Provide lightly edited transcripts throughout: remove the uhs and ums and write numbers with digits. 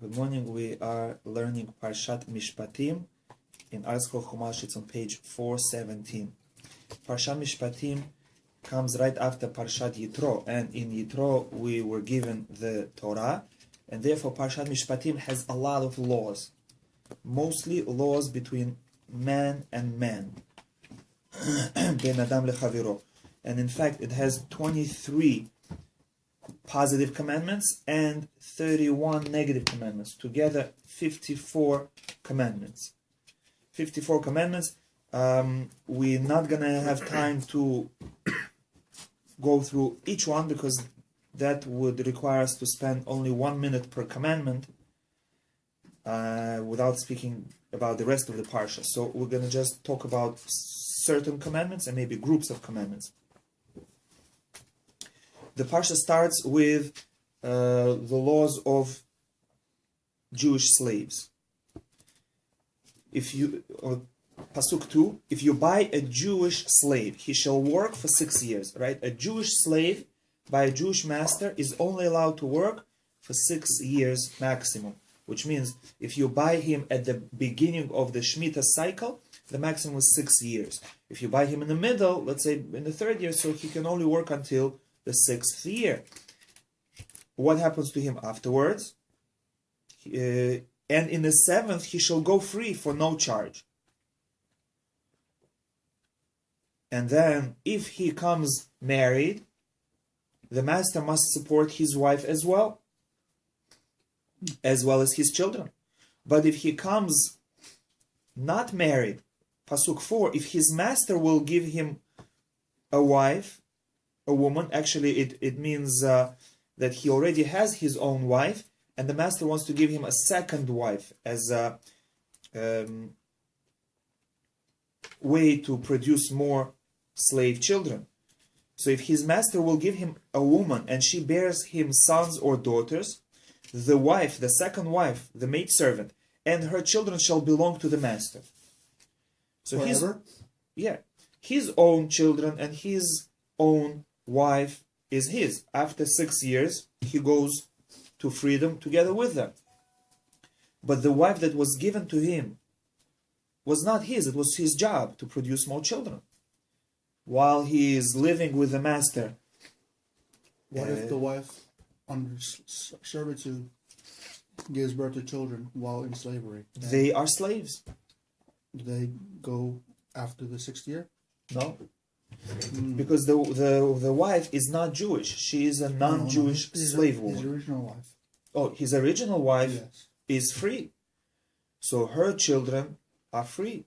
Good morning. We are learning Parshat Mishpatim. In ArtScroll Chumash, it's on page 417. Parshat Mishpatim comes right after Parshat Yitro, and in Yitro we were given the Torah, and therefore Parshat Mishpatim has a lot of laws, mostly laws between man and man, Ben Adam lechaviro, and in fact it has 23 positive commandments and 31 negative commandments. Together, 54 commandments. 54 commandments. We're not going to have time to go through each one because that would require us to spend only 1 minute per commandment without speaking about the rest of the Parsha. So we're going to just talk about certain commandments and maybe groups of commandments. The Parsha starts with the laws of Jewish slaves. Pasuk 2, if you buy a Jewish slave, he shall work for 6 years, right? A Jewish slave by a Jewish master is only allowed to work for 6 years maximum, which means if you buy him at the beginning of the Shemitah cycle, the maximum is 6 years. If you buy him in the middle, let's say in the 3rd year, so he can only work until the 6th year. What happens to him afterwards? And in the 7th, he shall go free for no charge. And then, if he comes married, the master must support his wife as well as his children. But if he comes not married, Pasuk 4, if his master will give him a wife, a woman, actually it means that he already has his own wife, and the master wants to give him a second wife as a way to produce more slave children. So if his master will give him a woman and she bears him sons or daughters, the wife, the second wife, the maidservant, and her children shall belong to the master. So his own children and his own wife is his. After 6 years, he goes to freedom together with them. But the wife that was given to him was not his. It was his job to produce more children while he is living with the master. What if the wife under servitude gives birth to children while in slavery? They are slaves. Do they go after the 6th year? No. Because the wife is not Jewish. She is a non-Jewish slave woman. His original wife. Oh, his original wife Yes. is free. So her children are free.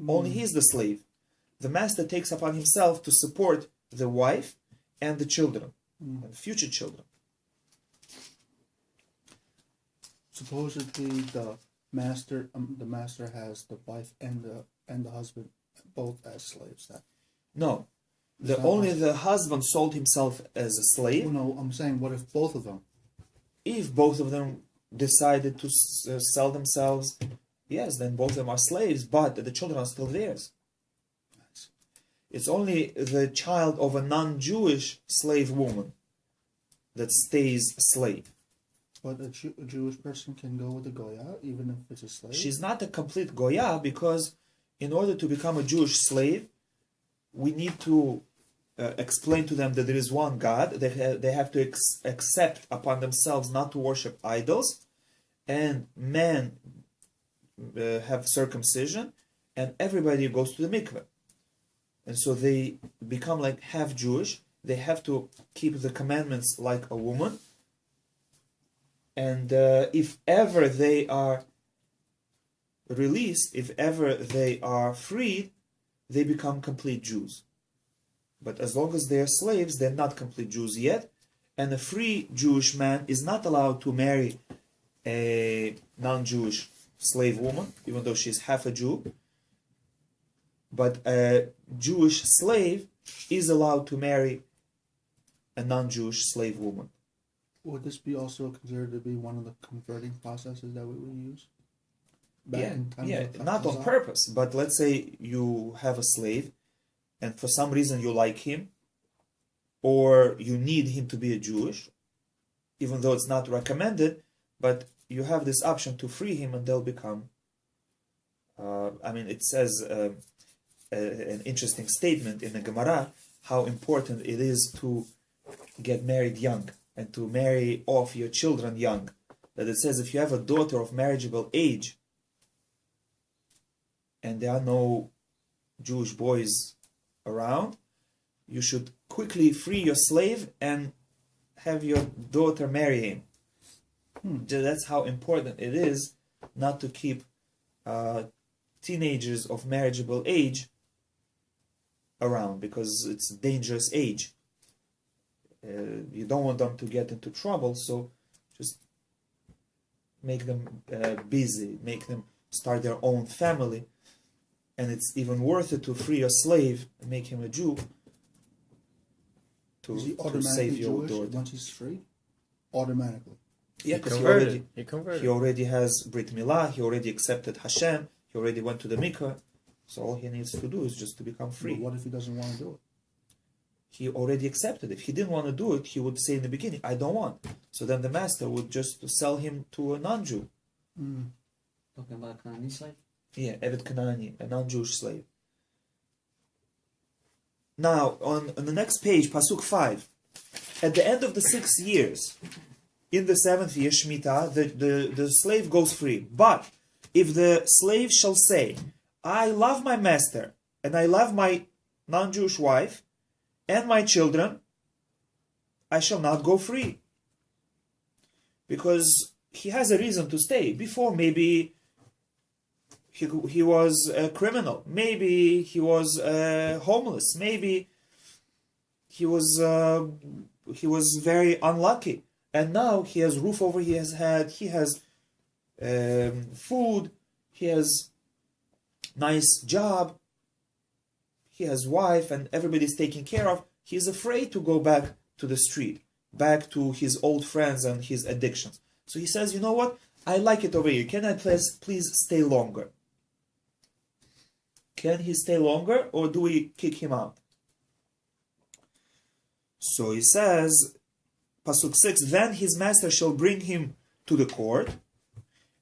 Only he is the slave. The master takes upon himself to support the wife and the children, and future children. Supposedly the master has the wife and the husband both as slaves. No, only the husband sold himself as a slave. Well, no, I'm saying, what if both of them? If both of them decided to sell themselves, yes, then both of them are slaves, but the children are still theirs. It's only the child of a non-Jewish slave woman that stays a slave. But a Jewish person can go with a Goya, even if it's a slave? She's not a complete Goya, because in order to become a Jewish slave, we need to explain to them that there is one God. They have to accept upon themselves not to worship idols, and men have circumcision, and everybody goes to the mikveh. And so they become like half Jewish. They have to keep the commandments like a woman. And if ever they are released, if ever they are freed, they become complete Jews. But as long as they are slaves, they're not complete Jews yet. And a free Jewish man is not allowed to marry a non-Jewish slave woman, even though she's half a Jew. But a Jewish slave is allowed to marry a non-Jewish slave woman. Would this be also considered to be one of the converting processes that we would use? Not on purpose, but let's say you have a slave and for some reason you like him, or you need him to be a Jewish, even though it's not recommended, but you have this option to free him and they'll become, it says an interesting statement in the Gemara, how important it is to get married young and to marry off your children young. That it says if you have a daughter of marriageable age and there are no Jewish boys around, you should quickly free your slave and have your daughter marry him. That's how important it is not to keep teenagers of marriageable age around, because it's a dangerous age. You don't want them to get into trouble, so just make them busy, make them start their own family. And it's even worth it to free a slave and make him a Jew to save your Jewish daughter. Once he's free? Automatically. Yeah, because he already has Brit Milah, he already accepted Hashem, he already went to the mikveh, so all he needs to do is just to become free. But what if he doesn't want to do it? He already accepted. If he didn't want to do it, he would say in the beginning, I don't want. So then the master would just sell him to a non-Jew. Talking about a Canaanite slave? Yeah, Evet Kanani, a non-Jewish slave. Now, on the next page, Pasuk 5, at the end of the 6 years, in the 7th year, Shemitah, the slave goes free. But if the slave shall say, I love my master, and I love my non-Jewish wife, and my children, I shall not go free. Because he has a reason to stay. Before, maybe he was a criminal. Maybe he was homeless. Maybe he was very unlucky. And now he has roof over his head. He has food. He has nice job. He has wife and everybody's taken care of. He's afraid to go back to the street, back to his old friends and his addictions. So he says, you know what? I like it over here. Can I please stay longer? Can he stay longer, or do we kick him out? So he says, Pasuk 6, then his master shall bring him to the court,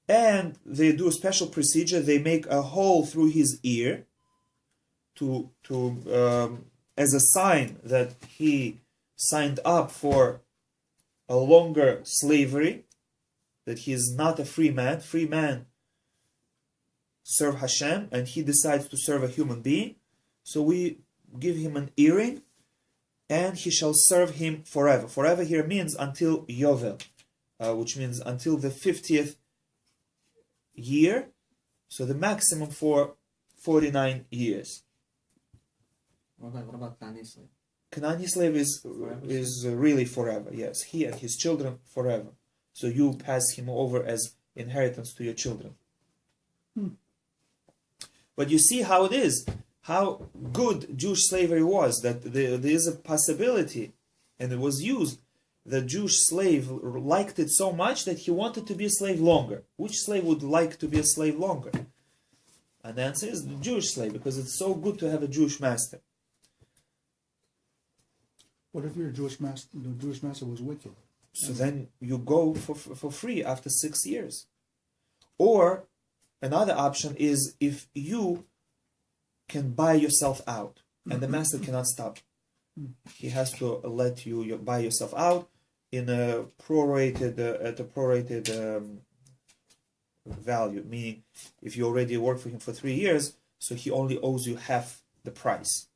and they do a special procedure. They make a hole through his ear as a sign that he signed up for a longer slavery, that he is not a free man. Free man serve Hashem, and he decides to serve a human being. So we give him an earring, and he shall serve him forever. Forever here means until Yovel, which means until the 50th year. So the maximum for 49 years. What about Canaanite slave? Canaanite slave is really forever. Yes, he and his children forever. So you pass him over as inheritance to your children. But you see how it is, how good Jewish slavery was, that there is a possibility, and it was used. The Jewish slave liked it so much that he wanted to be a slave longer. Which slave would like to be a slave longer? And the answer is the Jewish slave, because it's so good to have a Jewish master. What if your Jewish master, the Jewish master was wicked? So then you go for free after 6 years. Or another option is if you can buy yourself out, and the master cannot stop. He has to let you buy yourself out in a prorated value, meaning if you already work for him for 3 years, so he only owes you half the price.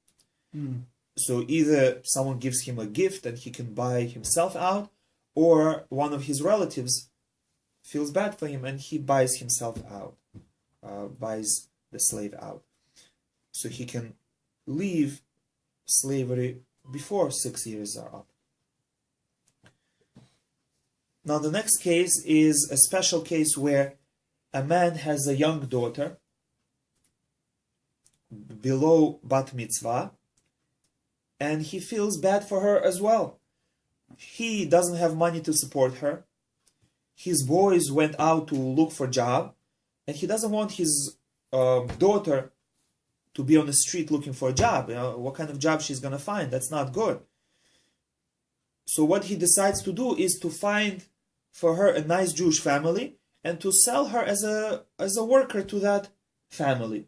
So either someone gives him a gift and he can buy himself out, or one of his relatives feels bad for him and he buys himself out, buys the slave out. So he can leave slavery before 6 years are up. Now the next case is a special case where a man has a young daughter below bat mitzvah, and he feels bad for her as well. He doesn't have money to support her. His boys went out to look for a job, and he doesn't want his daughter to be on the street looking for a job. You know, what kind of job she's going to find? That's not good. So what he decides to do is to find for her a nice Jewish family and to sell her as a worker to that family.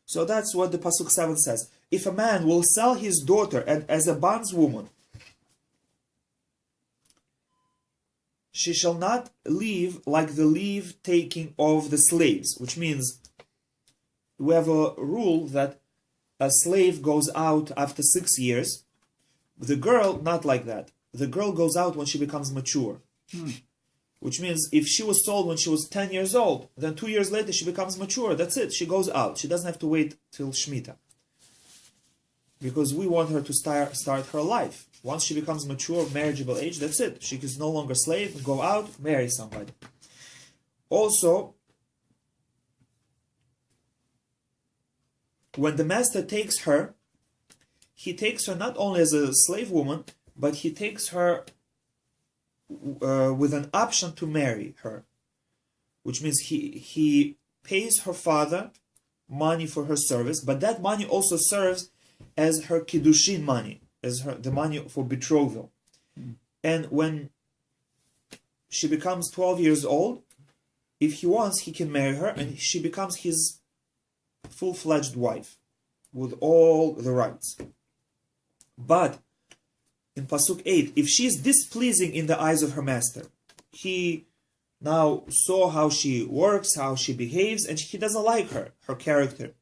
So that's what the Pasuk 7 says. If a man will sell his daughter as a bondswoman, she shall not leave like the leave taking of the slaves, which means we have a rule that a slave goes out after 6 years. The girl, not like that. The girl goes out when she becomes mature. Which means if she was sold when she was 10 years old, then 2 years later she becomes mature. That's it. She goes out. She doesn't have to wait till Shemitah. Because we want her to start her life. Once she becomes mature, marriageable age, that's it. She is no longer slave, go out, marry somebody. Also, when the master takes her, he takes her not only as a slave woman, but he takes her with an option to marry her. Which means he pays her father money for her service, but that money also serves as her kiddushin money, as the money for betrothal. And when she becomes 12 years old, if he wants, he can marry her, and she becomes his full-fledged wife with all the rights. But in Pasuk 8, if she is displeasing in the eyes of her master, he now saw how she works, how she behaves, and he doesn't like her character.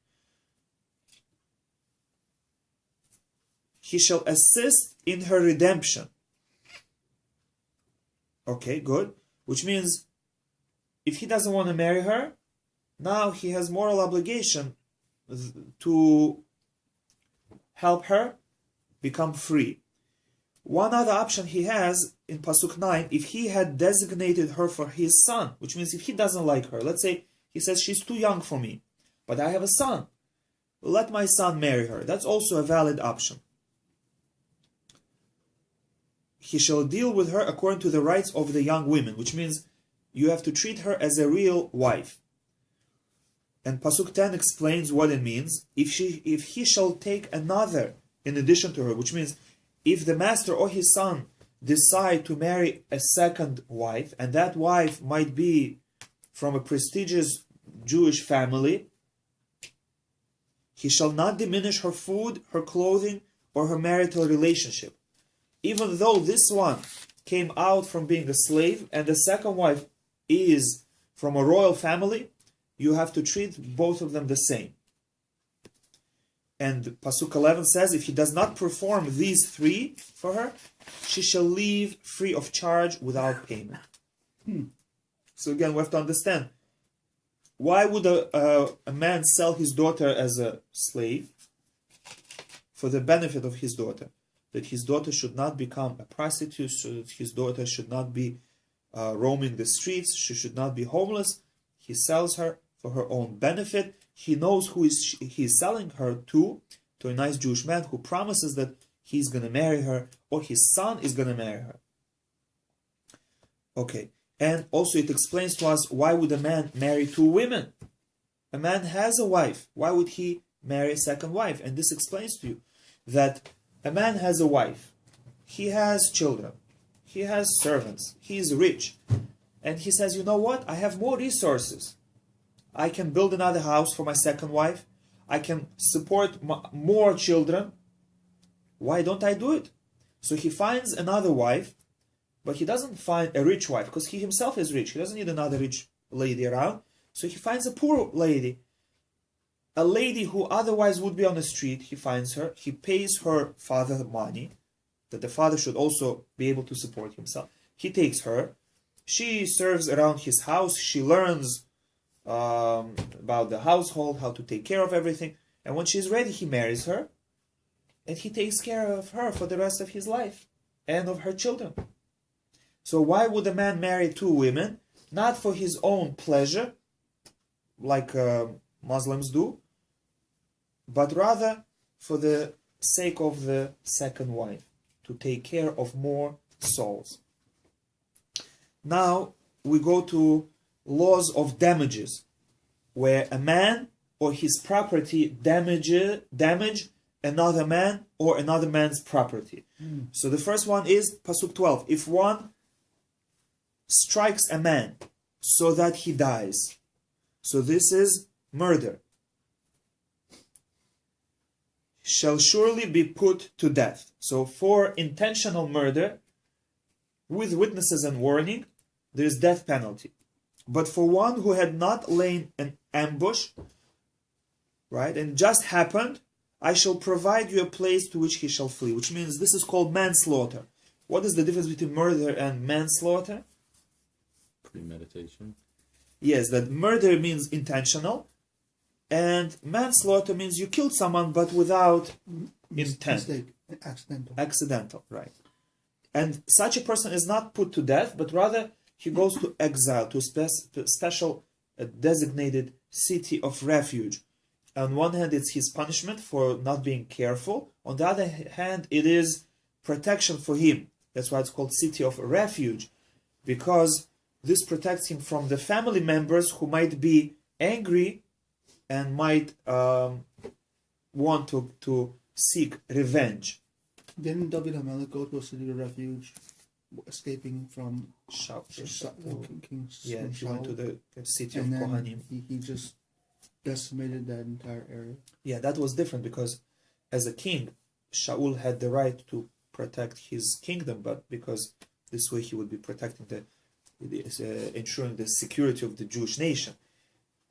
He shall assist in her redemption. Okay, good. Which means if he doesn't want to marry her, now he has moral obligation to help her become free. One other option he has in Pasuk 9, if he had designated her for his son, which means if he doesn't like her, let's say he says she's too young for me, but I have a son, let my son marry her. That's also a valid option. He shall deal with her according to the rights of the young women, which means you have to treat her as a real wife. And Pasuk 10 explains what it means. If he shall take another in addition to her, which means if the master or his son decide to marry a second wife, and that wife might be from a prestigious Jewish family, he shall not diminish her food, her clothing, or her marital relationship. Even though this one came out from being a slave and the second wife is from a royal family, you have to treat both of them the same. And Pasuk 11 says, if he does not perform these three for her, she shall leave free of charge without payment. So again, we have to understand, why would a man sell his daughter as a slave? For the benefit of his daughter. That his daughter should not become a prostitute, so that his daughter should not be roaming the streets, she should not be homeless. He sells her for her own benefit. He knows who he's selling her to a nice Jewish man who promises that he's going to marry her, or his son is going to marry her. Okay, and also it explains to us, why would a man marry two women? A man has a wife. Why would he marry a second wife? And this explains to you that a man has a wife. He has children. He has servants. He is rich. And he says, you know what? I have more resources. I can build another house for my second wife. I can support more children. Why don't I do it? So he finds another wife, but he doesn't find a rich wife because he himself is rich. He doesn't need another rich lady around. So he finds a poor lady. A lady who otherwise would be on the street, he finds her. He pays her father money, that the father should also be able to support himself. He takes her. She serves around his house. She learns about the household, how to take care of everything. And when she's ready, he marries her. And he takes care of her for the rest of his life and of her children. So why would a man marry two women? Not for his own pleasure, like Muslims do, but rather for the sake of the second wife, to take care of more souls. Now we go to laws of damages, where a man or his property damage another man or another man's property. So the first one is Pasuk 12. If one strikes a man so that he dies. So this is murder. Shall surely be put to death. So for intentional murder, with witnesses and warning, there is death penalty. But for one who had not lain an ambush, right, and just happened, I shall provide you a place to which he shall flee, which means this is called manslaughter. What is the difference between murder and manslaughter? Premeditation. Yes, that murder means intentional, and manslaughter means you killed someone but without intent. Mistake. Accidental. Accidental, right. And such a person is not put to death, but rather he goes to exile, to a special designated city of refuge. On one hand, it's his punishment for not being careful. On the other hand, it is protection for him. That's why it's called city of refuge, because this protects him from the family members who might be angry and might want to seek revenge. Didn't David HaMelech go to a city of refuge, escaping from King Yeah, he went to the city of and then Kohanim. he just decimated that entire area. Yeah, that was different because as a king, Shaul had the right to protect his kingdom, but because this way he would be protecting ensuring the security of the Jewish nation.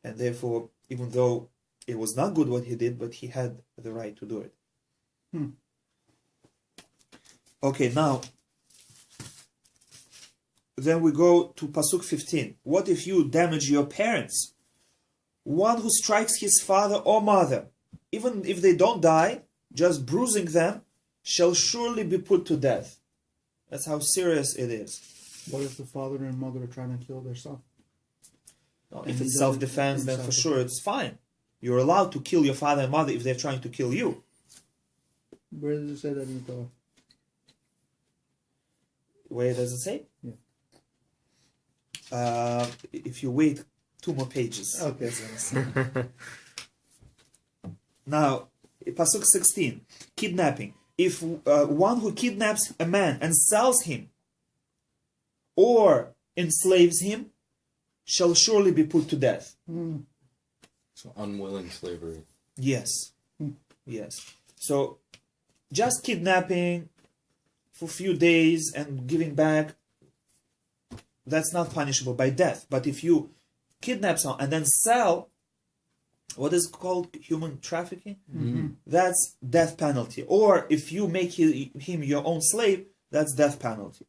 And therefore, even though it was not good what he did, but he had the right to do it. Okay, now, then we go to Pasuk 15. What if you damage your parents? One who strikes his father or mother, even if they don't die, just bruising them, shall surely be put to death. That's how serious it is. What if the father and mother are trying to kill their son? If it's self-defense, then for sure it's fine. You're allowed to kill your father and mother if they're trying to kill you. Where does it say that in the Torah? Where does it say? Yeah. If you wait 2 more pages. Okay. Now, Pasuk 16, kidnapping. If one who kidnaps a man and sells him or enslaves him shall surely be put to death. So unwilling slavery. Yes. Yes. So just kidnapping for a few days and giving back, that's not punishable by death. But if you kidnap someone and then sell, what is called human trafficking? That's death penalty. Or if you make him your own slave, that's death penalty.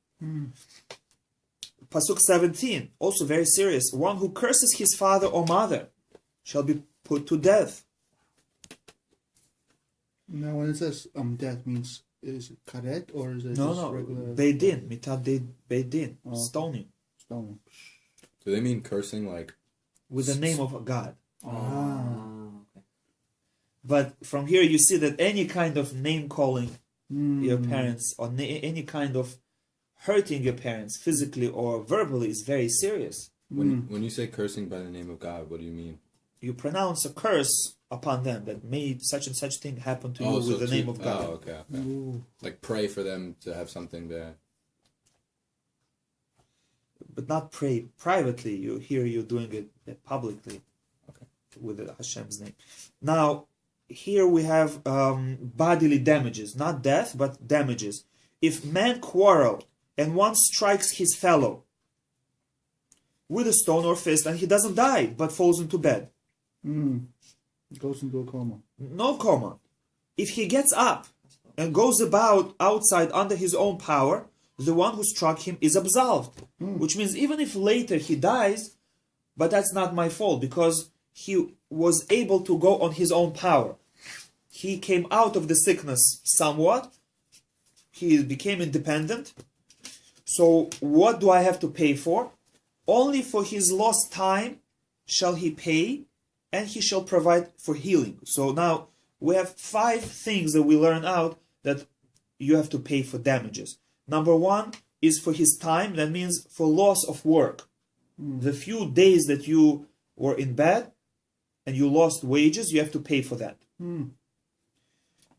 Pasuk 17, also very serious. One who curses his father or mother shall be put to death. Now, when it says death, means is it karet or is it No, just regular? Beidin, mitad beidin, Oh. stoning. Stone. Do they mean cursing like? With the name of God. Okay. But from here you see that any kind of name calling your parents or any kind of hurting your parents physically or verbally is very serious. When you say cursing by the name of God, what do you mean? You pronounce a curse upon them that made such and such thing happen to you so with the name of God. Oh, okay. Like pray for them to have something there. But not pray privately. You're doing it publicly. Okay. With Hashem's name. Now, here we have bodily damages, not death, but damages. If men quarrel and one strikes his fellow with a stone or fist and he doesn't die but falls into bed. Goes into a coma. No coma. If he gets up and goes about outside under his own power, the one who struck him is absolved. Which means even if later he dies, but that's not my fault because he was able to go on his own power. He came out of the sickness somewhat. He became independent. So what do I have to pay for? Only for his lost time shall he pay, and he shall provide for healing. So now we have 5 things that we learn out that you have to pay for damages. Number 1 is for his time. That means for loss of work. The few days that you were in bed and you lost wages, you have to pay for that.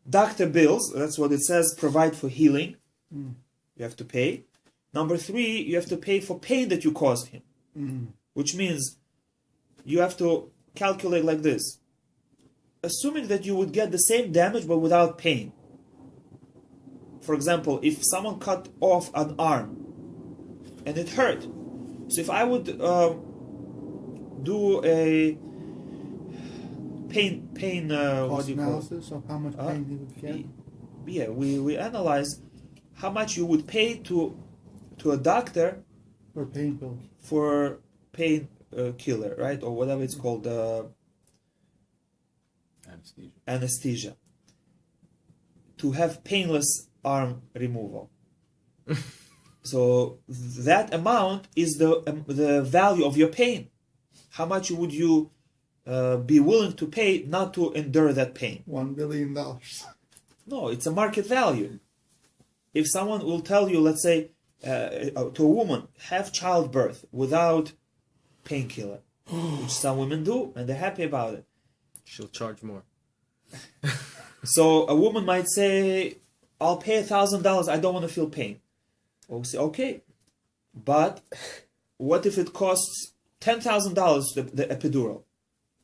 Doctor bills, that's what it says, provide for healing. You have to pay. Number 3, you have to pay for pain that you caused him. Which means you have to calculate like this. Assuming that you would get the same damage but without pain. For example, if someone cut off an arm and it hurt. So if I would do a pain what do you call it? Analysis of how much pain he would get? Yeah, we analyze how much you would pay to a doctor Or pain pills. for pain killer, right? Or whatever it's called, anesthesia. To have painless arm removal. So that amount is the value of your pain. How much would you be willing to pay not to endure that pain? $1 billion. No, it's a market value. If someone will tell you, let's say, to a woman, have childbirth without painkiller, which some women do, and they're happy about it. She'll charge more. So a woman might say, I'll pay $1,000, I don't want to feel pain. We'll say, okay, but what if it costs $10,000, the epidural?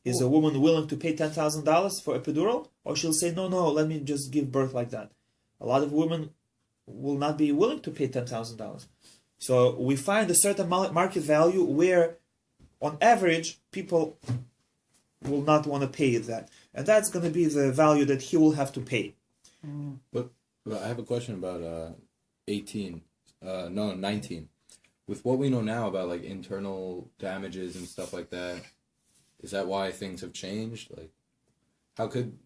Is a woman willing to pay $10,000 for epidural? Or she'll say, no, let me just give birth like that. A lot of women will not be willing to pay $10,000. So we find a certain market value where, on average, people will not want to pay that. And that's going to be the value that he will have to pay. But I have a question about 19. With what we know now about like internal damages and stuff like that, is that why things have changed? Like, how could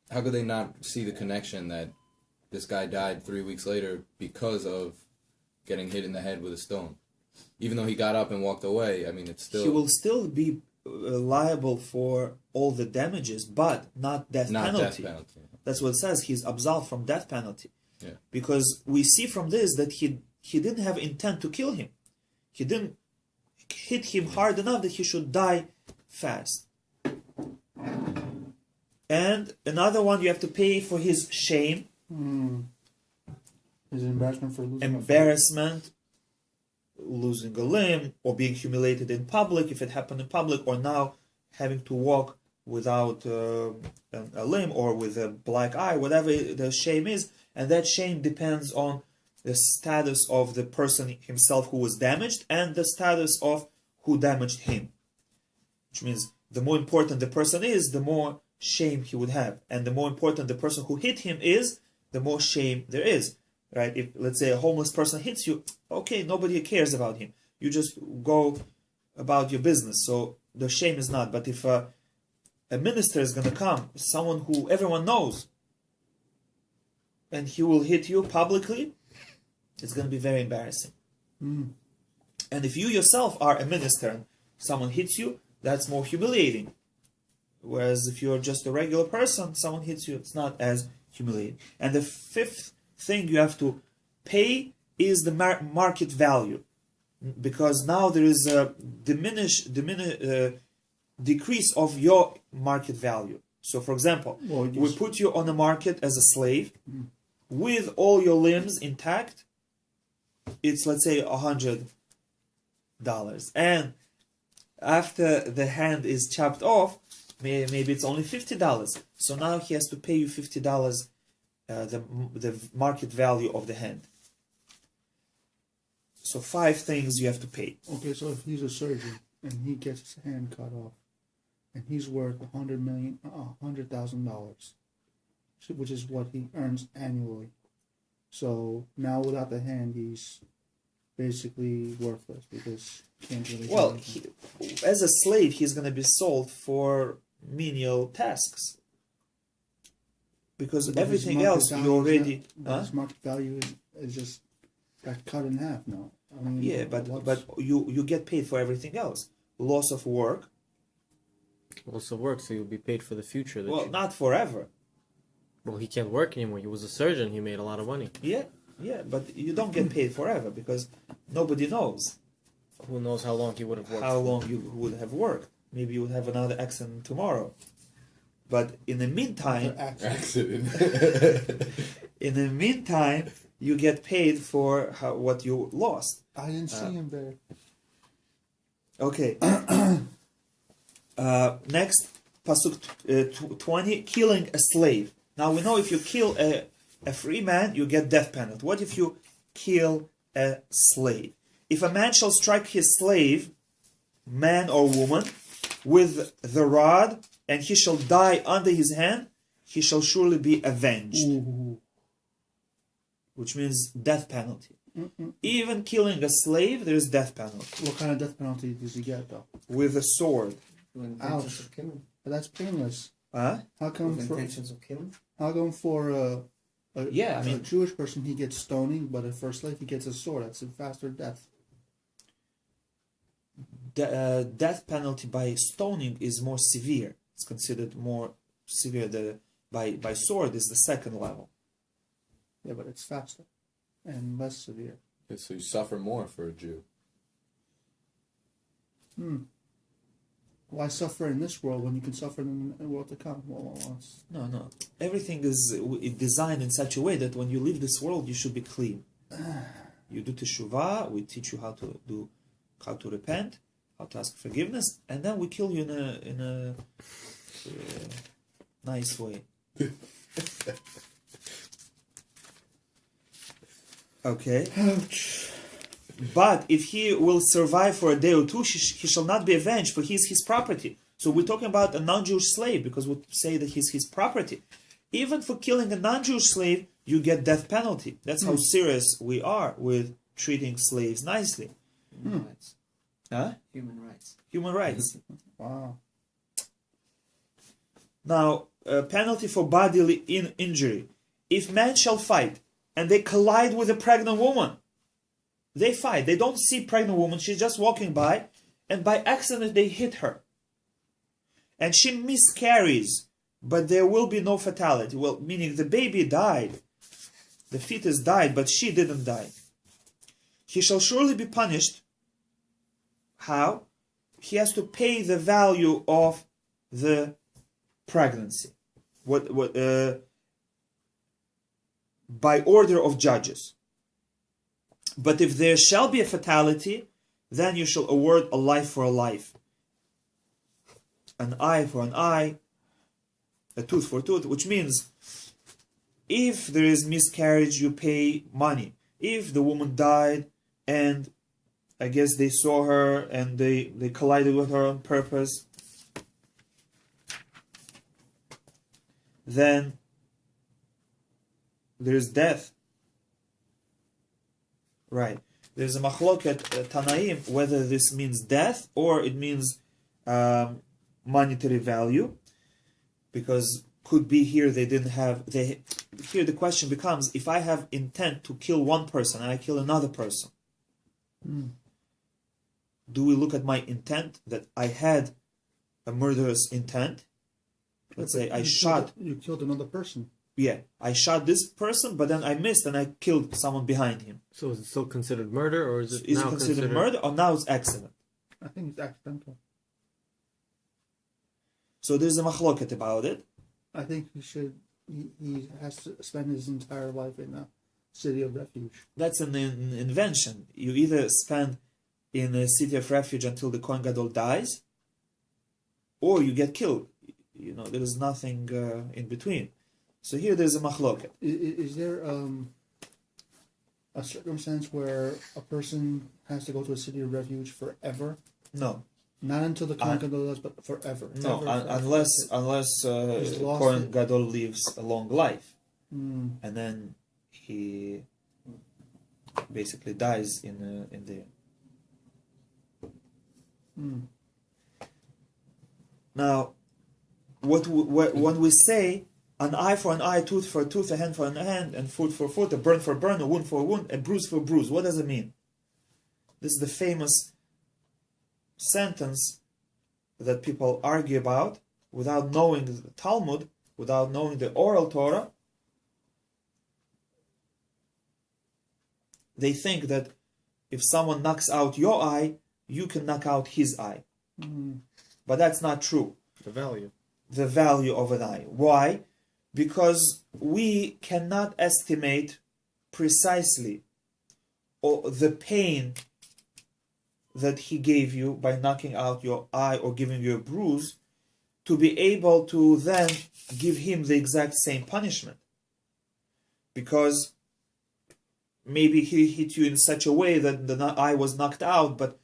they not see the connection that this guy died 3 weeks later because of getting hit in the head with a stone? Even though he got up and walked away, I mean, it's still... He will still be liable for all the damages, but not death penalty. That's what it says. He's absolved from death penalty. Yeah. Because we see from this that he didn't have intent to kill him. He didn't hit him hard enough that he should die fast. And another one, you have to pay for his shame. His embarrassment for losing losing a limb, or being humiliated in public, if it happened in public, or now having to walk without a limb or with a black eye, whatever the shame is. And that shame depends on the status of the person himself who was damaged and the status of who damaged him. Which means the more important the person is, the more shame he would have. And the more important the person who hit him is, the more shame there is. Right? If, let's say, a homeless person hits you, okay, nobody cares about him. You just go about your business. So the shame is not. But if a minister is going to come, someone who everyone knows, and he will hit you publicly, it's going to be very embarrassing. And if you yourself are a minister and someone hits you, that's more humiliating. Whereas if you're just a regular person, someone hits you, it's not as humiliating. And the fifth thing you have to pay is the market value, because now there is a decrease of your market value. So, for example, we put you on the market as a slave with all your limbs intact. It's, let's say, $100, and after the hand is chopped off, maybe it's only $50. So now he has to pay you $50. The market value of the hand. So 5 things you have to pay. Okay, so if he's a surgeon and he gets his hand cut off, and he's worth $100,000, which is what he earns annually. So now without the hand, he's basically worthless because he can't really. Well, as a slave, he's going to be sold for menial tasks. Because everything else you already... His market value is just got cut in half now. I mean, yeah, but you get paid for everything else. Loss of work. Loss of work, so you'll be paid for the future. Well, not forever. Well, he can't work anymore. He was a surgeon. He made a lot of money. Yeah, but you don't get paid forever because nobody knows. Who knows how long he would have worked? How long you would have worked. Maybe you would have another accident tomorrow. But in the meantime, you get paid for what you lost. I didn't see him there. Okay. Next, pasuk 20, killing a slave. Now we know if you kill a free man, you get death penalty. What if you kill a slave? If a man shall strike his slave, man or woman, with the rod, and he shall die under his hand, he shall surely be avenged. Ooh. Which means death penalty. Even killing a slave, there is death penalty. What kind of death penalty does he get, though? With a sword. With intentions of killing. But that's painless. Huh? How come With for intentions of killing. a Yeah, I mean- Jewish person he gets stoning, but for a slave he gets a sword? That's a faster death. Death penalty by stoning is more severe. It's considered more severe. By sword is the second level. Yeah, but it's faster and less severe. Yeah, so you suffer more for a Jew. Why suffer in this world when you can suffer in the world to come? No. Everything is designed in such a way that when you leave this world, you should be clean. You do teshuvah. We teach you how to repent, how to ask forgiveness, and then we kill you in a nice way. Okay. Ouch. But if he will survive for a day or two, he shall not be avenged, for he is his property. So we're talking about a non-Jewish slave, because we say that he's his property. Even for killing a non-Jewish slave, you get death penalty. That's how serious we are with treating slaves nicely. Human rights. Huh? Human rights. Human rights. Wow. Now, penalty for bodily injury. If man shall fight, and they collide with a pregnant woman, they fight. They don't see pregnant woman. She's just walking by, and by accident they hit her. And she miscarries, but there will be no fatality. Well, meaning the baby died. The fetus died, but she didn't die. He shall surely be punished. How? He has to pay the value of the pregnancy. By order of judges. But if there shall be a fatality, then you shall award a life for a life, an eye for an eye, a tooth for a tooth, which means if there is miscarriage, you pay money. If the woman died and I guess they saw her and they collided with her on purpose, then there is death. Right. There's a machloket Tanaim whether this means death or it means monetary value, because could be here they didn't have. Here the question becomes: if I have intent to kill one person and I kill another person, do we look at my intent that I had a murderous intent? Let's say You killed another person. Yeah, I shot this person, but then I missed and I killed someone behind him. So is it still considered murder, or is it Is now it considered murder, or now it's accident? I think it's accidental. So there's a machloket about it. I think he has to spend his entire life in a city of refuge. That's an invention. You either spend in a city of refuge until the Kohen Gadol dies, or you get killed. You know, there is nothing in between. So here there's a machloket. Is there a circumstance where a person has to go to a city of refuge forever? No. Not until the Kohen Gadol does, but forever. No, unless Kohen Gadol lives a long life. And then he basically dies in there. Now, when we say an eye for an eye, tooth for a tooth, a hand for a hand, and foot for foot, a burn for a burn, a wound for a wound, a bruise for a bruise, what does it mean? This is the famous sentence that people argue about without knowing the Talmud, without knowing the oral Torah. They think that if someone knocks out your eye, you can knock out his eye. But that's not true. The value. The value of an eye. Why? Because we cannot estimate precisely or the pain that he gave you by knocking out your eye or giving you a bruise, to be able to then give him the exact same punishment. Because maybe he hit you in such a way that the eye was knocked out, but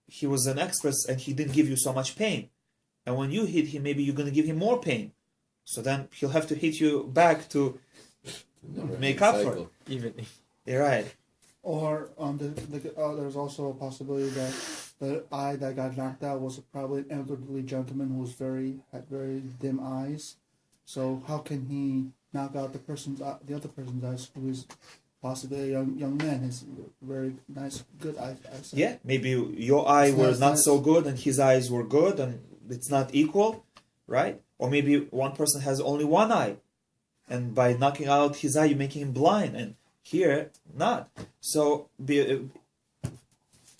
he was an expert and he didn't give you so much pain. And when you hit him, maybe you're going to give him more pain. So then he'll have to hit you back to make up for it. Even You're right. Or there's also a possibility that the eye that got knocked out was probably an elderly gentleman who had very dim eyes. So how can he knock out the other person's eyes, who is possibly a young man, has very nice, good eyesight? Yeah, maybe your eye was not so good and his eyes were good, and it's not equal, right? Or maybe one person has only one eye, and by knocking out his eye, you're making him blind, and here, not. So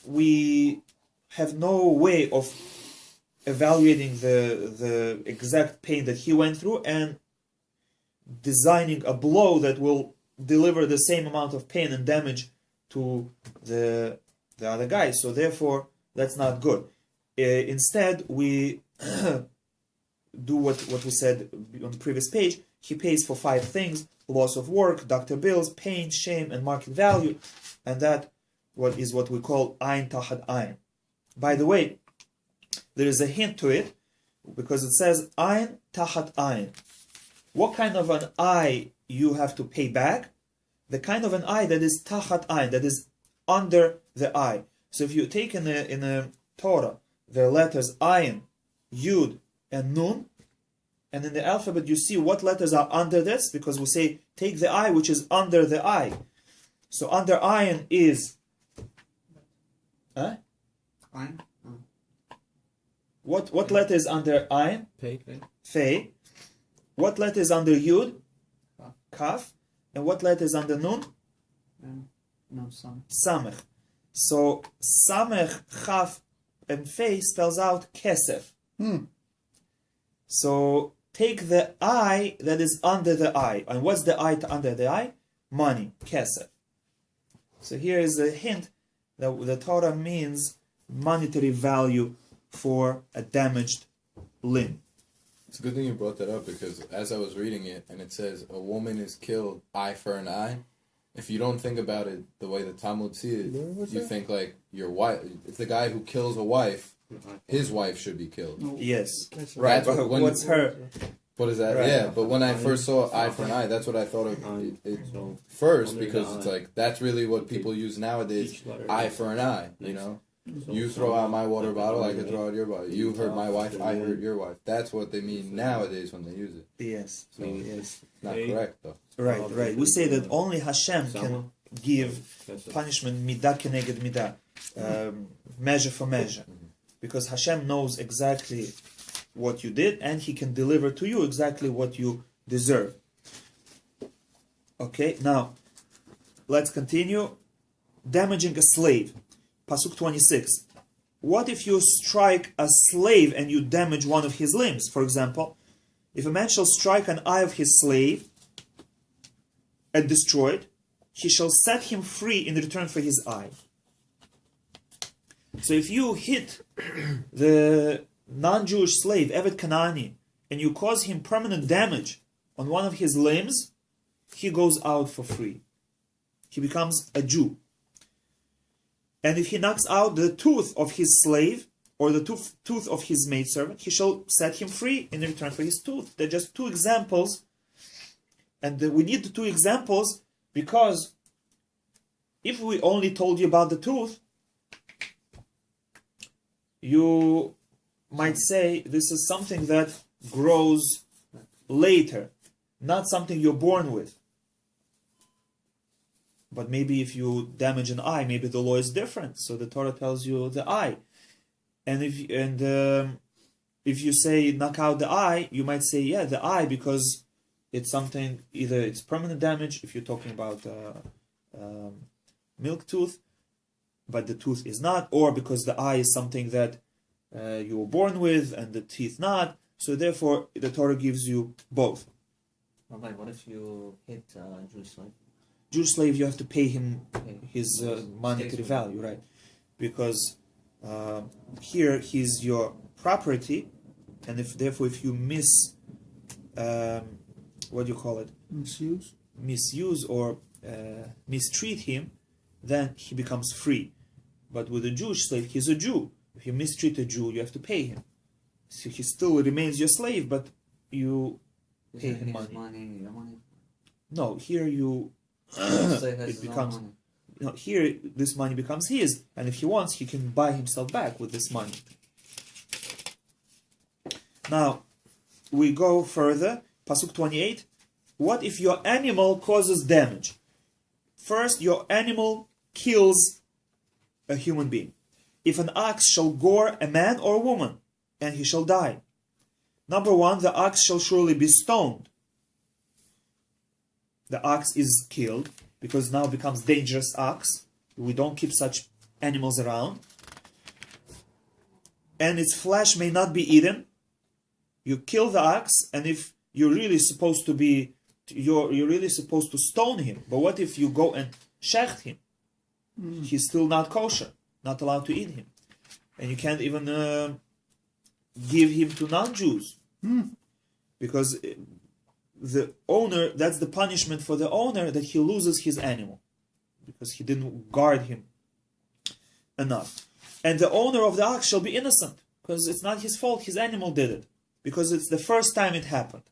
we have no way of evaluating the exact pain that he went through and designing a blow that will deliver the same amount of pain and damage to the other guy. So therefore, that's not good. Instead, we do what we said on the previous page. He pays for 5 things: loss of work, doctor bills, pain, shame, and market value. And that is what we call ayn tahat ayn. By the way, there is a hint to it, because it says ayn tahat ayn. What kind of an eye you have to pay back? The kind of an eye that is tahat ayn, that is under the eye. So if you take in a Torah the letters ayn, yud, and nun, and in the alphabet you see what letters are under this, because we say take the eye which is under the eye. So under ayn is Fine. what letter is under ayn? pay. Fei. What letter is under yud? Kaf. And what letter is under nun? No, some. Samech. So Samech, Chaf, and Fei spells out Kesef. So take the eye that is under the eye. And what's the eye under the eye? Money, Kesef. So here is a hint that the Torah means monetary value for a damaged limb. It's a good thing you brought that up, because as I was reading it, and it says a woman is killed eye for an eye, if you don't think about it the way the Talmud sees it, you think like your wife, if the guy who kills a wife, his wife should be killed. Yes. That's Right. That's But when- what's her? What is that? Right. Yeah, but when I first saw eye for an eye, that's what I thought of it first, because it's like, that's really what people use nowadays, eye for an eye, you know? You throw out my water bottle, I can throw out your bottle. You hurt my wife, I hurt your wife. That's what they mean nowadays when they use it. Yes. So Yes. it's not correct, though. Right, right. We say that only Hashem can give punishment midah keneged midah, measure for measure, because Hashem knows exactly what you did, and He can deliver to you exactly what you deserve. Okay, now let's continue. Damaging a slave, Pasuk 26. What if you strike a slave and you damage one of his limbs? For example, if a man shall strike an eye of his slave and destroy it, he shall set him free in return for his eye. So if you hit the non-Jewish slave, Evet Kanani, and you cause him permanent damage on one of his limbs, he goes out for free. He becomes a Jew. And if he knocks out the tooth of his slave, or the tooth of his maidservant, he shall set him free in return for his tooth. They're just 2 examples. And we need the 2 examples because if we only told you about the tooth, you might say this is something that grows later, not something you're born with. But maybe if you damage an eye, maybe the law is different. So the Torah tells you the eye. And if you say knock out the eye, you might say, yeah, the eye, because it's something, either it's permanent damage, if you're talking about milk tooth, but the tooth is not, or because the eye is something that you were born with and the teeth not. So therefore, the Torah gives you both. Rabbi, what if you hit Jewish slave? Jewish slave, you have to pay him his monetary value, right? Because here he's your property, and therefore if you what do you call it? Misuse or mistreat him, then he becomes free. But with a Jewish slave, he's a Jew. If you mistreat a Jew, you have to pay him. So he still remains your slave, but you pay him money. Your money. No, here you it becomes here this money becomes his, and if he wants, he can buy himself back with this money. Now we go further. Pasuk 28. What if your animal causes damage? First, your animal kills a human being. If an ox shall gore a man or a woman, and he shall die. Number one, the ox shall surely be stoned. The ox is killed because now becomes dangerous ox. We don't keep such animals around. And its flesh may not be eaten. You kill the ox, and if you're really supposed to be, you're really supposed to stone him. But what if you go and shecht him? He's still not kosher, not allowed to eat him, and you can't even give him to non-Jews because the owner, that's the punishment for the owner, that he loses his animal because he didn't guard him enough. And the owner of the ox shall be innocent because it's not his fault, his animal did it, because it's the first time it happened.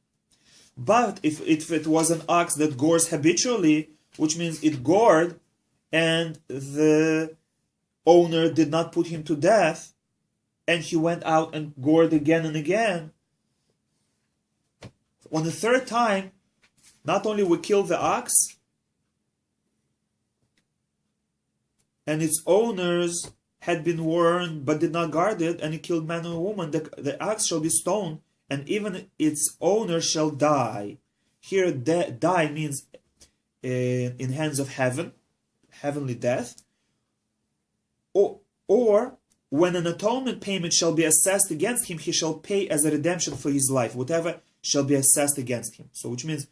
But if it was an ox that gores habitually, which means it gored and the owner did not put him to death, and he went out and gored again and again, on the third time, not only we killed the ox, and its owners had been warned but did not guard it, and it killed man or woman, the ox shall be stoned, and even its owner shall die. Here, die means in hands of heaven, heavenly death, or when an atonement payment shall be assessed against him, he shall pay as a redemption for his life, whatever shall be assessed against him. So which means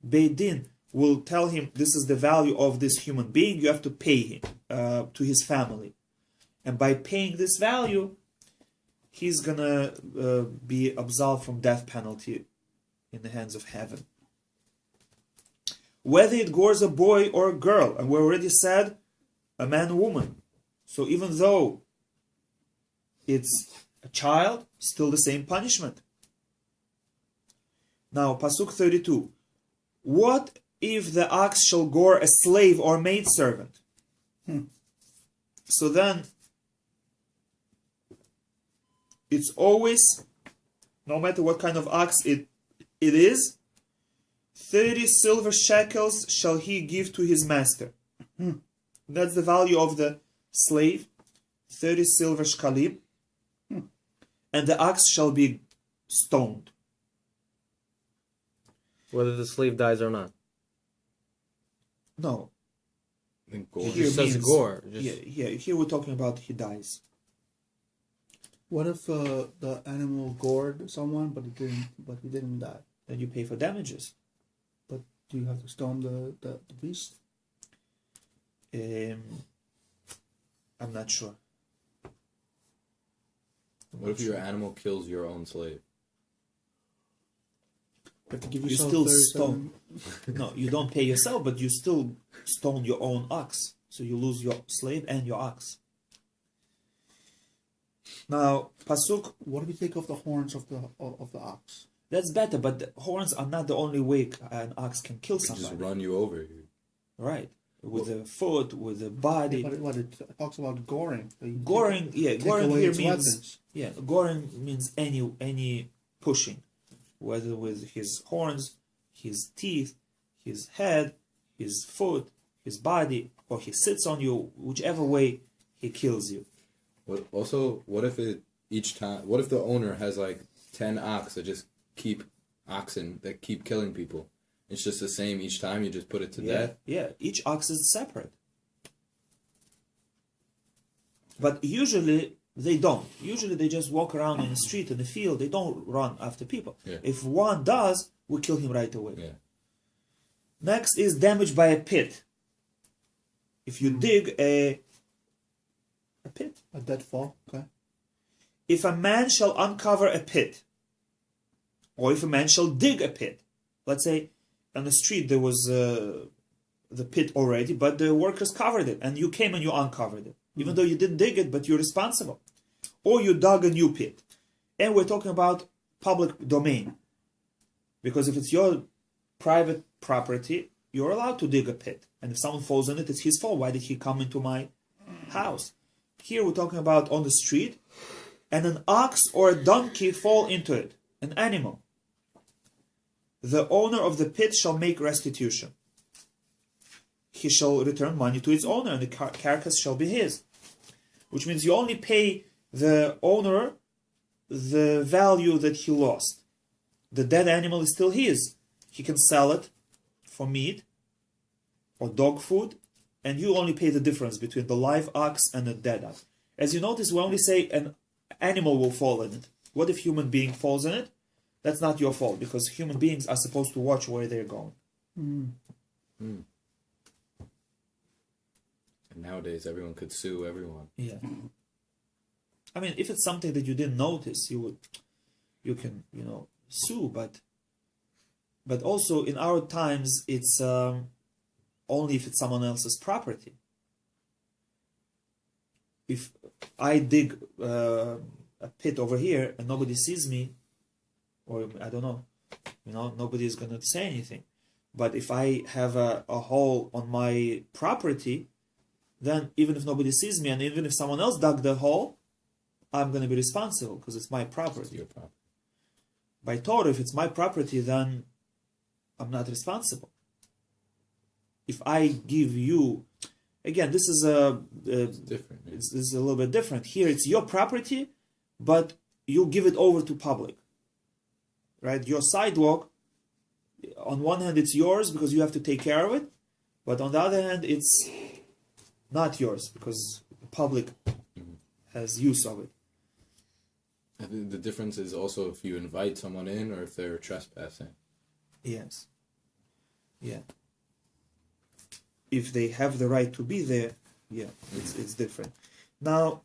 Beit Din will tell him, this is the value of this human being, you have to pay him to his family. And by paying this value, he's gonna be absolved from death penalty in the hands of heaven. Whether it gores a boy or a girl, and we already said a man or woman. So even though it's a child, still the same punishment. Now, Pasuk 32. What if the ox shall gore a slave or maidservant? So then, it's always, no matter what kind of ox it is, 30 silver shekels shall he give to his master. That's the value of the slave, 30 silver shkalim, and the ox shall be stoned. Whether the slave dies or not. No. It just says gore. Here we're talking about he dies. What if the animal gored someone, but he didn't die? Then you pay for damages. But do you have to stone the beast? I'm not sure. What if your animal kills your own slave? But to give You yourself still 37 stone. No, you don't pay yourself, but you still stone your own ox. So you lose your slave and your ox. Now, Pasuk. What do you think of the horns of the ox? That's better, but the horns are not the only way an ox can kill somebody. Just run you over. Right. With the foot, with the body. But it talks about goring. Goring, goring away here its means weapons. goring means any pushing, whether with his horns, his teeth, his head, his foot, his body, or he sits on you, whichever way he kills you. What if the owner has like 10 ox that just keep oxen that keep killing people? It's just the same each time, you just put it to death? Yeah, each ox is separate. But usually they don't. Usually they just walk around on the street, in the field. They don't run after people. Yeah. If one does, we kill him right away. Yeah. Next is damage by a pit. If you dig a pit. A deadfall. Okay. If a man shall uncover a pit, or if a man shall dig a pit, let's say on the street there was the pit already, but the workers covered it, and you came and you uncovered it, even though you didn't dig it, but you're responsible. Or you dug a new pit. And we're talking about public domain. Because if it's your private property, you're allowed to dig a pit. And if someone falls in it, it's his fault. Why did he come into my house? Here we're talking about on the street, and an ox or a donkey fall into it, an animal. The owner of the pit shall make restitution. He shall return money to its owner, and the carcass shall be his. Which means you only pay the owner the value that he lost. The dead animal is still his. He can sell it for meat or dog food, and you only pay the difference between the live ox and the dead ox. As you notice, we only say an animal will fall in it. What if human being falls in it? That's not your fault, because human beings are supposed to watch where they're going. Mm. And nowadays, everyone could sue everyone. Yeah. I mean, if it's something that you didn't notice, you can, sue, but also in our times, it's only if it's someone else's property. If I dig a pit over here and nobody sees me, or I don't know, nobody is going to say anything. But if I have a hole on my property, then even if nobody sees me, and even if someone else dug the hole, I'm going to be responsible because it's my property. It's your property. By Torah, if it's my property, then I'm not responsible. If I give you, again, this is It's different. this is a little bit different. Here, it's your property, but you give it over to public, right? Your sidewalk, on one hand, it's yours because you have to take care of it, but on the other hand, it's not yours because the public has use of it. I think the difference is also if you invite someone in or if they're trespassing. Yes. Yeah. If they have the right to be there, yeah, it's different. Now,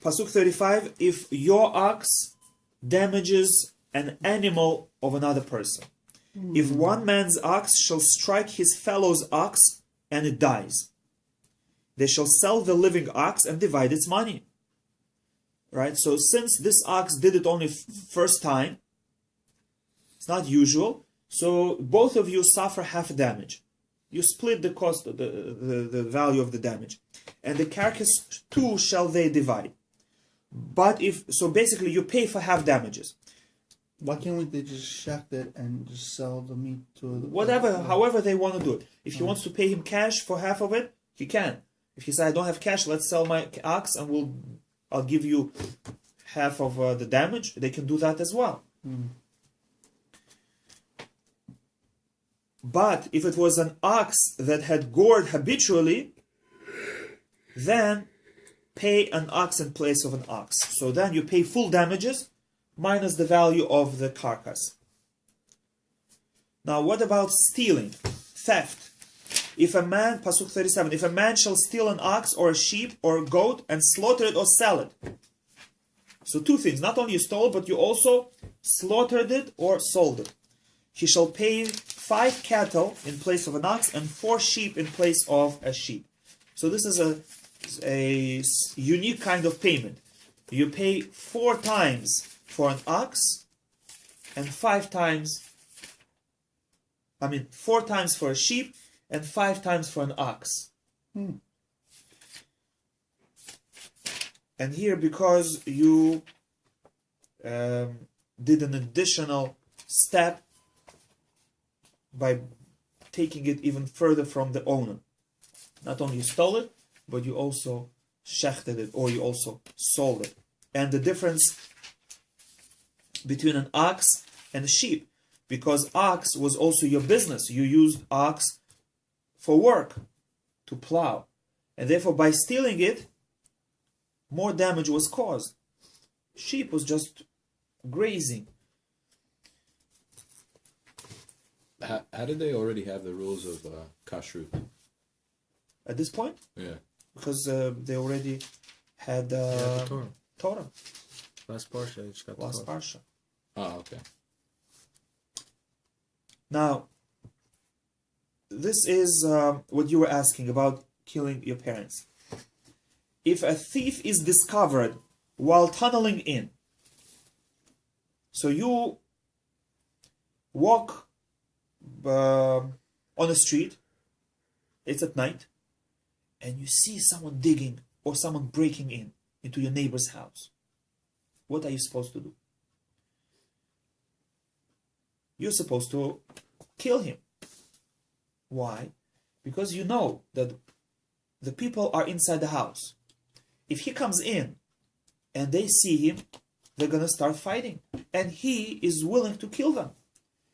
Pasuk 35, if your ox damages an animal of another person, if one man's ox shall strike his fellow's ox and it dies, they shall sell the living ox and divide its money. Right? So since this ox did it only first time, it's not usual, so both of you suffer half damage. You split the cost of the value of the damage. And the carcass too shall they divide. But so basically you pay for half damages. Why can't they just shack it and just sell the meat to However they want to do it. If he wants to pay him cash for half of it, he can. If he says, I don't have cash, let's sell my ox and I'll give you half of the damage, they can do that as well. But if it was an ox that had gored habitually, then pay an ox in place of an ox. So then you pay full damages minus the value of the carcass. Now what about stealing? Theft. If a man, Pasuk 37, if a man shall steal an ox or a sheep or a goat and slaughter it or sell it. So two things, not only you stole, but you also slaughtered it or sold it. He shall pay 5 cattle in place of an ox and 4 sheep in place of a sheep. So this is a unique kind of payment. You pay 4 times for an ox and 4 times for a sheep and 5 times for an ox. And here, because you did an additional step by taking it even further from the owner. Not only you stole it, but you also shechted it, or you also sold it. And the difference between an ox and a sheep, because ox was also your business. You used ox for work, to plow. And therefore, by stealing it, more damage was caused. Sheep was just grazing. How did they already have the rules of kashrut? at this point, Yeah. because they already had the Torah, last Parshah, they just got the last Torah. Parsha. Oh, okay. Now, this is what you were asking about killing your parents. If a thief is discovered while tunneling in, so you walk on a street, it's at night, and you see someone digging or someone breaking in into your neighbor's house, what are you supposed to do? You're supposed to kill him. Why? Because you know that the people are inside the house. If he comes in and they see him, they're going to start fighting. And he is willing to kill them.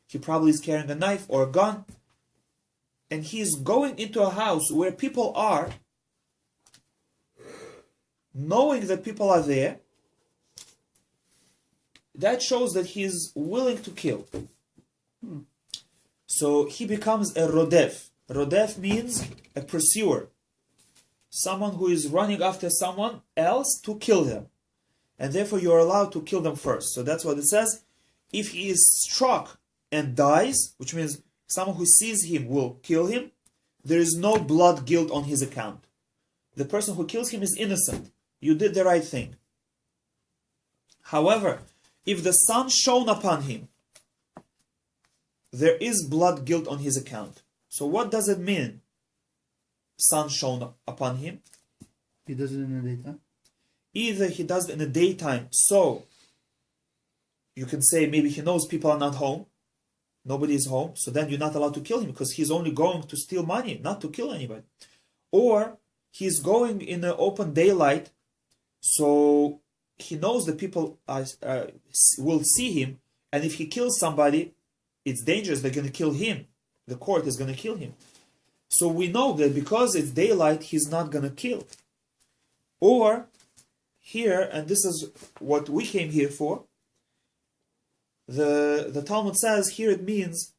He probably is carrying a knife or a gun. And he is going into a house where people are, knowing that people are there. That shows that he is willing to kill. So he becomes a rodef. Rodef means a pursuer. Someone who is running after someone else to kill them. And therefore you are allowed to kill them first. So that's what it says. If he is struck and dies, which means someone who sees him will kill him, there is no blood guilt on his account. The person who kills him is innocent. You did the right thing. However, if the sun shone upon him, there is blood guilt on his account. So what does it mean? Sun shone upon him. He does it in the daytime. Either he does it in the daytime, so you can say maybe he knows people are not home, nobody is home, so then you're not allowed to kill him because he's only going to steal money, not to kill anybody. Or he's going in the open daylight, so he knows that people will see him, and if he kills somebody, it's dangerous, they're going to kill him. The court is going to kill him. So we know that because it's daylight, he's not going to kill. Or here, and this is what we came here for, the Talmud says here it means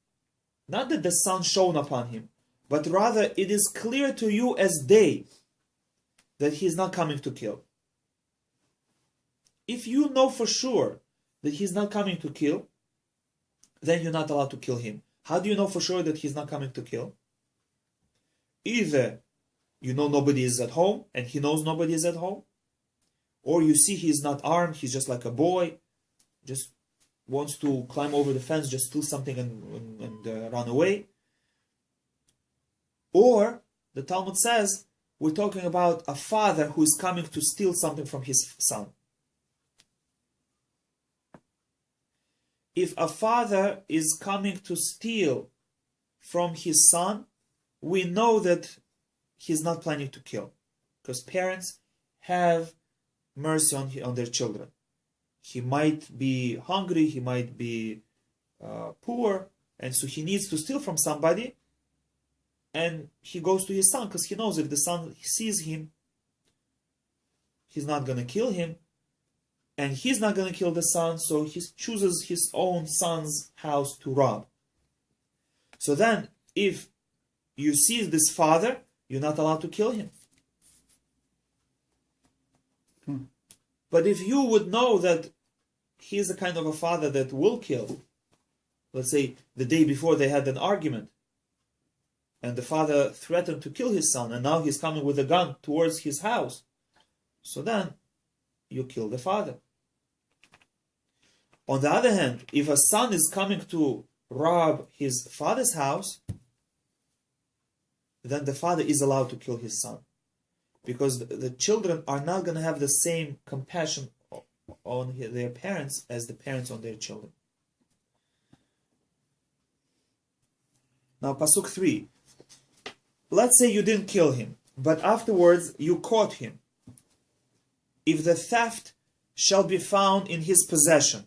not that the sun shone upon him, but rather it is clear to you as day that he is not coming to kill. If you know for sure that he's not coming to kill, then you're not allowed to kill him. How do you know for sure that he's not coming to kill? Either you know nobody is at home and he knows nobody is at home, or you see he's not armed, he's just like a boy, just wants to climb over the fence, just steal something and run away. Or the Talmud says we're talking about a father who is coming to steal something from his son. If a father is coming to steal from his son, we know that he's not planning to kill, because parents have mercy on their children. He might be hungry, he might be poor, and so he needs to steal from somebody, and he goes to his son because he knows if the son sees him, he's not going to kill him, and he's not going to kill the son, so he chooses his own son's house to rob. So then, if you see this father, you're not allowed to kill him. But if you would know that he is the kind of a father that will kill, let's say the day before they had an argument, and the father threatened to kill his son, and now he's coming with a gun towards his house, so then you kill the father. On the other hand, if a son is coming to rob his father's house, then the father is allowed to kill his son. Because the children are not going to have the same compassion on their parents as the parents on their children. Now, Pasuk 3. Let's say you didn't kill him, but afterwards you caught him. If the theft shall be found in his possession,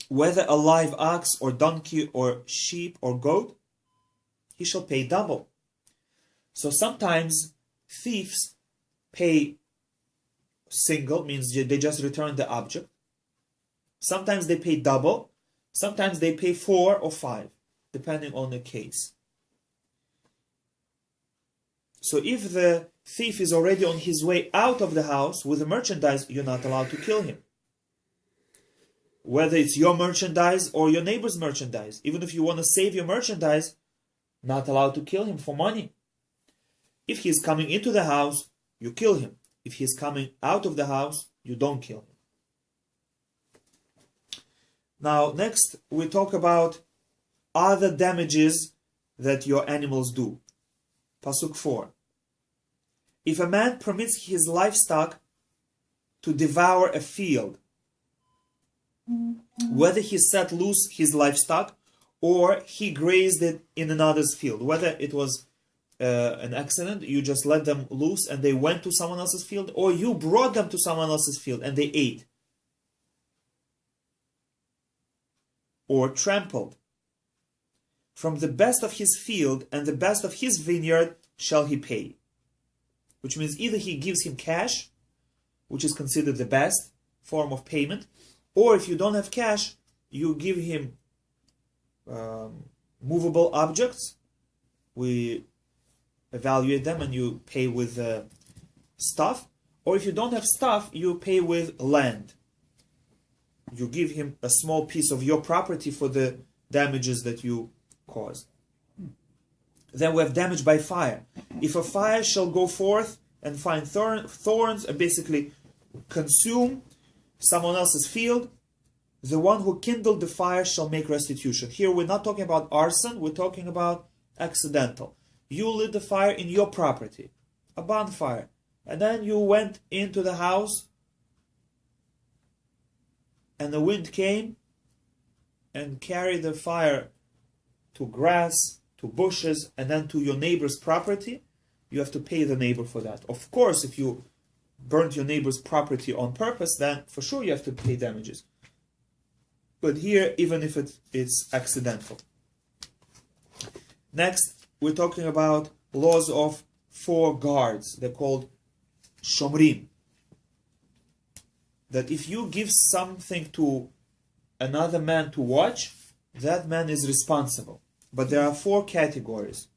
whether a live ox or donkey or sheep or goat, he shall pay double. So sometimes thieves pay single, means they just return the object. Sometimes they pay double. Sometimes they pay 4 or 5, depending on the case. So if the thief is already on his way out of the house with the merchandise, you're not allowed to kill him. Whether it's your merchandise or your neighbor's merchandise, even if you want to save your merchandise, not allowed to kill him for money. If he's coming into the house, you kill him. If he's coming out of the house, you don't kill him. Now, next we talk about other damages that your animals do. Pasuk 4. If a man permits his livestock to devour a field, whether he set loose his livestock or he grazed it in another's field, whether it was an accident, you just let them loose and they went to someone else's field, or you brought them to someone else's field and they ate, or trampled, from the best of his field and the best of his vineyard shall he pay. Which means either he gives him cash, which is considered the best form of payment, or if you don't have cash, you give him movable objects. We evaluate them and you pay with stuff. Or if you don't have stuff, you pay with land. You give him a small piece of your property for the damages that you caused. Then we have damage by fire. If a fire shall go forth and find thorns and basically consume someone else's field, the one who kindled the fire shall make restitution. Here we're not talking about arson, we're talking about accidental. You lit the fire in your property, a bonfire, and then you went into the house and the wind came and carried the fire to grass, to bushes, and then to your neighbor's property. You have to pay the neighbor for that. Of course, if you burnt your neighbor's property on purpose, then for sure you have to pay damages. But here, even if it's accidental. Next, we're talking about laws of 4 guards. They're called shomrim. That if you give something to another man to watch, that man is responsible. But there are 4 categories.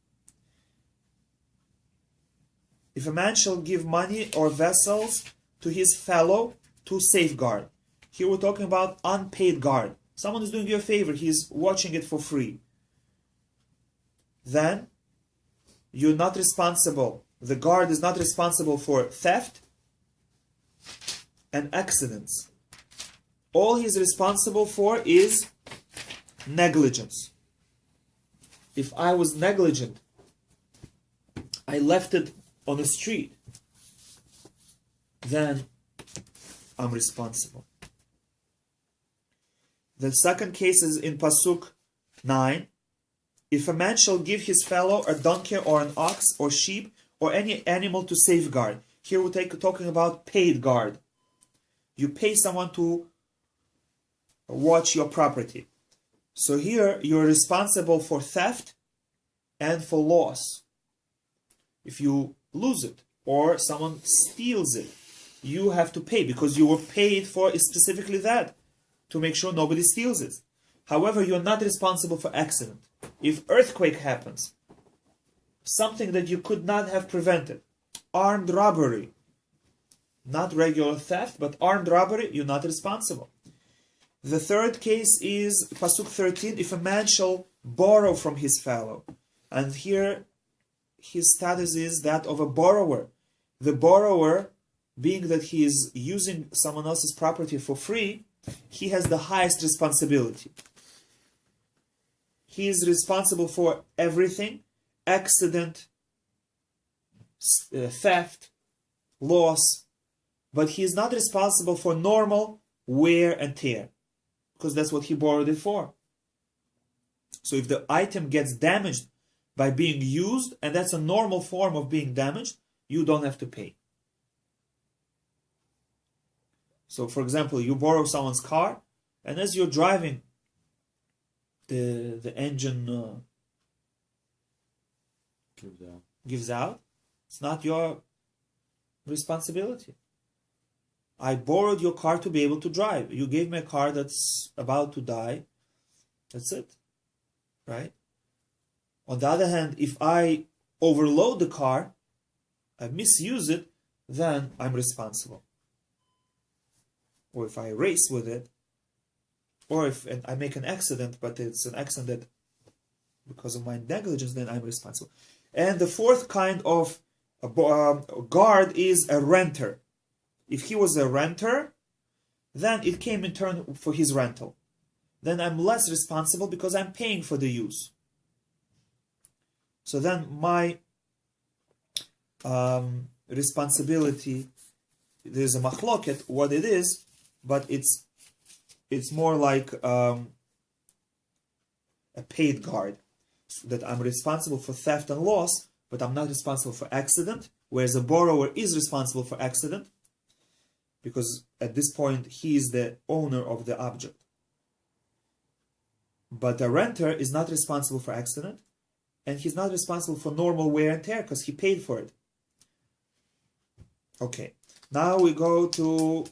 If a man shall give money or vessels to his fellow to safeguard. Here we're talking about unpaid guard. Someone is doing you a favor, he's watching it for free. Then you're not responsible. The guard is not responsible for theft and accidents. All he's responsible for is negligence. If I was negligent, I left it on the street, then I'm responsible. The second case is in Pasuk 9. If a man shall give his fellow a donkey or an ox or sheep or any animal to safeguard. Here we're talking about paid guard. You pay someone to watch your property. So here you're responsible for theft and for loss. If you lose it or someone steals it, you have to pay because you were paid for specifically that, to make sure nobody steals it. However, you're not responsible for accident. If earthquake happens, something that you could not have prevented, armed robbery, not regular theft, but armed robbery, you're not responsible. The third case is Pasuk 13, if a man shall borrow from his fellow. And here his status is that of a borrower. The borrower, being that he is using someone else's property for free, he has the highest responsibility. He is responsible for everything, accident, theft, loss, but he is not responsible for normal wear and tear, because that's what he borrowed it for. So if the item gets damaged by being used, and that's a normal form of being damaged, you don't have to pay. So for example, you borrow someone's car, and as you're driving, the engine gives out. It's not your responsibility. I borrowed your car to be able to drive. You gave me a car that's about to die. That's it. Right? On the other hand, if I overload the car I misuse it, then I'm responsible. Or if I race with it, or if I make an accident, but it's an accident that because of my negligence, then I'm responsible. And the fourth kind of guard is a renter. If he was a renter, then it came in turn for his rental. Then I'm less responsible because I'm paying for the use. So then my responsibility, there's a machloket what it is, but it's more like a paid guard, so that I'm responsible for theft and loss, but I'm not responsible for accident, whereas a borrower is responsible for accident, because at this point he is the owner of the object. But a renter is not responsible for accident, and he's not responsible for normal wear and tear because he paid for it. Okay, now we go to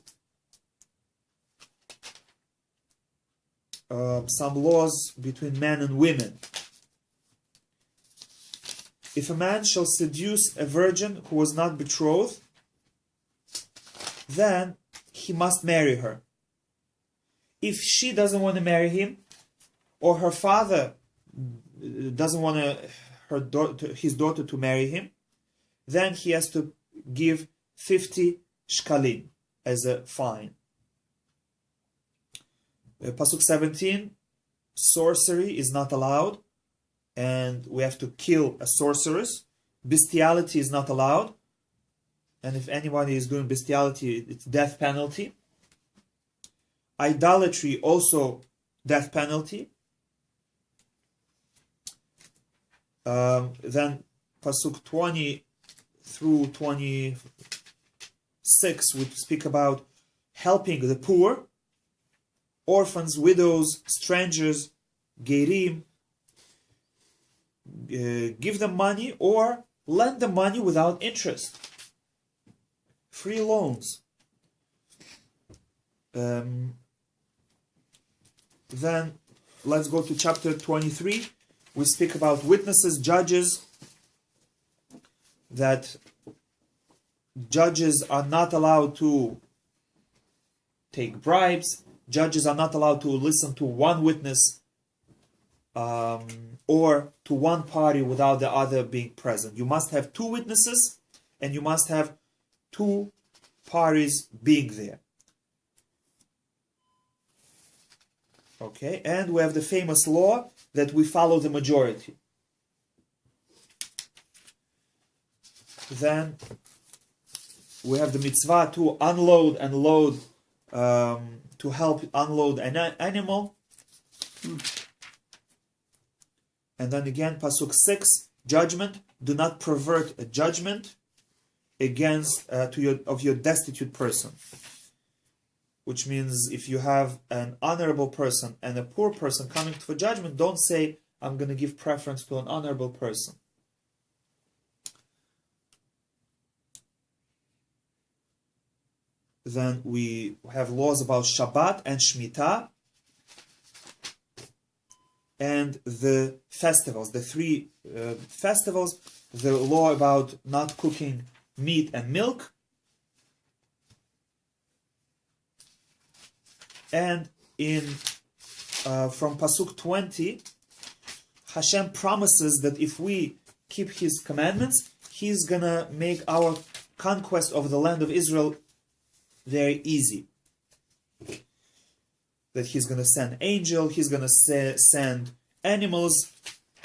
some laws between men and women. If a man shall seduce a virgin who was not betrothed, then he must marry her. If she doesn't want to marry him, or her father doesn't want his daughter to marry him, then he has to give 50 shkalim as a fine. Pasuk 17, sorcery is not allowed, and we have to kill a sorceress. Bestiality is not allowed, and if anybody is doing bestiality, it's death penalty. Idolatry, also death penalty. Then Pasuk 20 through 26 would speak about helping the poor, orphans, widows, strangers, gerim. Give them money or lend them money without interest. Free loans. Then let's go to chapter 23. We speak about witnesses, judges, that judges are not allowed to take bribes. Judges are not allowed to listen to one witness or to one party without the other being present. You must have two witnesses and you must have two parties being there. Okay, and we have the famous law that we follow the majority. Then we have the mitzvah to unload and load, to help unload an animal. And then again, Pasuk 6, judgment. Do not pervert a judgment against of your destitute person. Which means if you have an honorable person and a poor person coming for judgment, don't say, I'm going to give preference to an honorable person. Then we have laws about Shabbat and Shemitah and the festivals, the three festivals, the law about not cooking meat and milk. And from Pasuk 20, Hashem promises that if we keep His commandments, He's gonna make our conquest of the land of Israel very easy. That He's gonna send angels, He's gonna send animals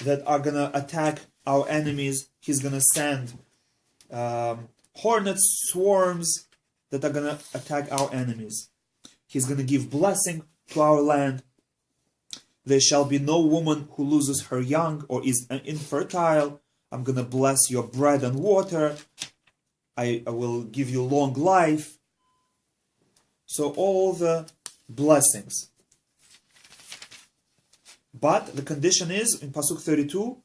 that are gonna attack our enemies. He's gonna send hornets, swarms that are gonna attack our enemies. He's going to give blessing to our land. There shall be no woman who loses her young or is infertile. I'm going to bless your bread and water. I will give you long life. So all the blessings. But the condition is, in Pasuk 32,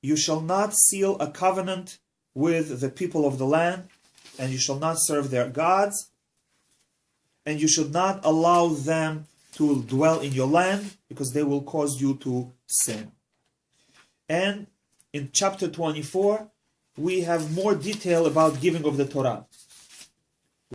you shall not seal a covenant with the people of the land, and you shall not serve their gods. And you should not allow them to dwell in your land, because they will cause you to sin. And in chapter 24, we have more detail about giving of the Torah.